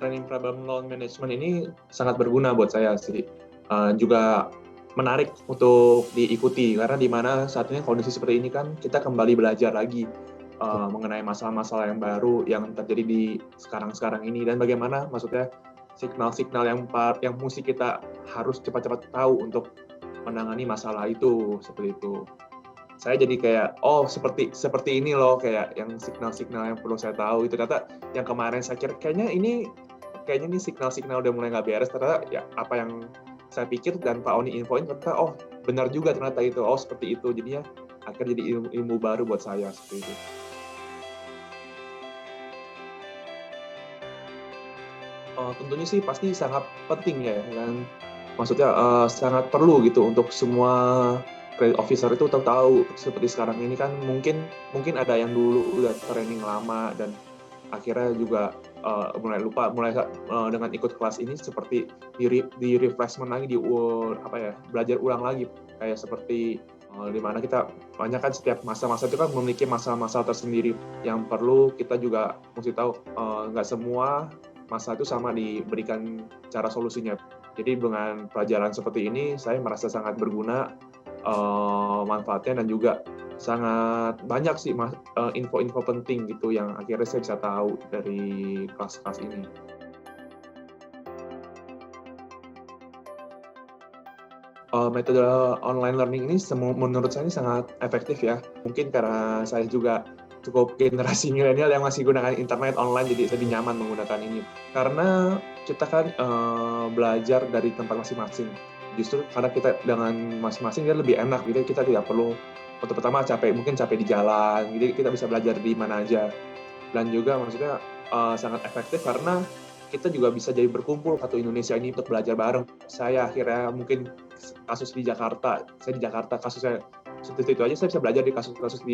training problem loan management ini sangat berguna buat saya sih. Juga menarik untuk diikuti karena di mana saat ini kondisi seperti ini kan kita kembali belajar lagi mengenai masalah-masalah yang baru yang terjadi di sekarang-sekarang ini dan bagaimana maksudnya signal-signal yang mesti kita harus cepat-cepat tahu untuk menangani masalah itu seperti itu. Saya jadi kayak seperti ini loh kayak yang signal-signal yang perlu saya tahu itu ternyata yang kemarin saya kira kayaknya ini signal-signal udah mulai nggak beres ternyata ya apa yang saya pikir dan Pak Oni infoin ternyata benar juga ternyata itu seperti itu jadinya akhirnya jadi ilmu baru buat saya seperti itu. Tentunya sih pasti sangat penting ya kan maksudnya sangat perlu gitu untuk semua credit officer itu tahu seperti sekarang ini kan mungkin ada yang dulu udah training lama dan akhirnya juga mulai dengan ikut kelas ini seperti di refreshment lagi belajar ulang lagi kayak seperti di mana kita banyak kan setiap masa-masa itu kan memiliki masa-masa tersendiri yang perlu kita juga mesti tahu nggak semua masa itu sama diberikan cara solusinya. Jadi dengan pelajaran seperti ini saya merasa sangat berguna manfaatnya dan juga sangat banyak sih info-info penting gitu yang akhirnya saya bisa tahu dari kelas-kelas ini. Metode online learning ini menurut saya ini sangat efektif ya. Mungkin karena saya juga cukup generasi milenial yang masih gunakan internet online jadi lebih nyaman menggunakan ini. Karena kita kan belajar dari tempat masing-masing. Justru karena kita dengan masing-masing dia lebih enak gitu kita tidak perlu untuk pertama mungkin capek di jalan, jadi kita bisa belajar di mana aja. Dan juga maksudnya sangat efektif karena kita juga bisa jadi berkumpul satu Indonesia ini untuk belajar bareng. Saya akhirnya mungkin kasus di Jakarta, saya di Jakarta kasusnya seperti itu aja saya bisa belajar di kasus-kasus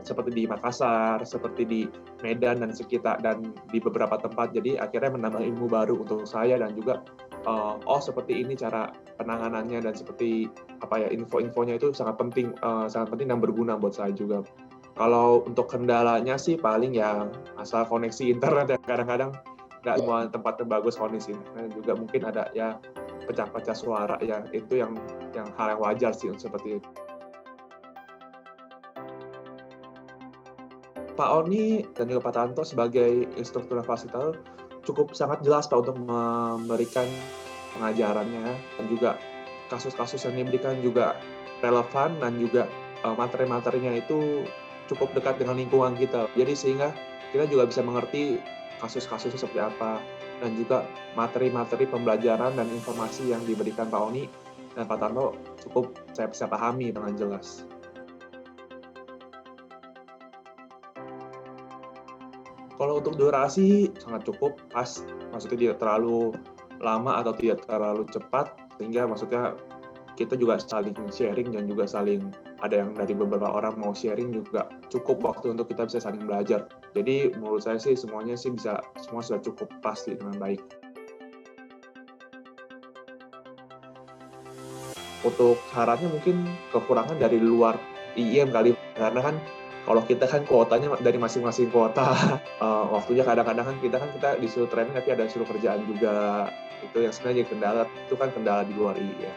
seperti di Makassar, seperti di Medan dan sekitar dan di beberapa tempat. Jadi akhirnya menambah ilmu baru untuk saya dan juga seperti ini cara penanganannya dan seperti info-infonya itu sangat penting dan berguna buat saya juga. Kalau untuk kendalanya sih paling ya masalah koneksi internet ya kadang-kadang nggak semua tempat bagus koneksi internet juga mungkin ada ya pecah-pecah suara ya itu yang hal yang wajar sih seperti itu. Pak Oni dan juga Pak Tanto sebagai instruktur dan fasilitator cukup sangat jelas Pak untuk memberikan pengajarannya dan juga kasus-kasus yang diberikan juga relevan dan juga materi-materinya itu cukup dekat dengan lingkungan kita. Jadi sehingga kita juga bisa mengerti kasus-kasusnya seperti apa dan juga materi-materi pembelajaran dan informasi yang diberikan Pak Oni dan Pak Tanto cukup saya bisa pahami dengan jelas. Kalau untuk durasi sangat cukup pas, maksudnya tidak terlalu lama atau tidak terlalu cepat, sehingga maksudnya kita juga saling sharing dan juga saling ada yang dari beberapa orang mau sharing juga cukup waktu untuk kita bisa saling belajar. Jadi menurut saya sih semua sudah cukup pasti dengan baik. Untuk syaratnya mungkin kekurangan dari luar IIM kali, karena kan kalau kita kan kuotanya dari masing-masing kota, waktunya kadang-kadang kan kita disuruh training tapi ada suruh kerjaan juga, itu yang sebenarnya jadi kendala, itu kan kendala di luar IIM.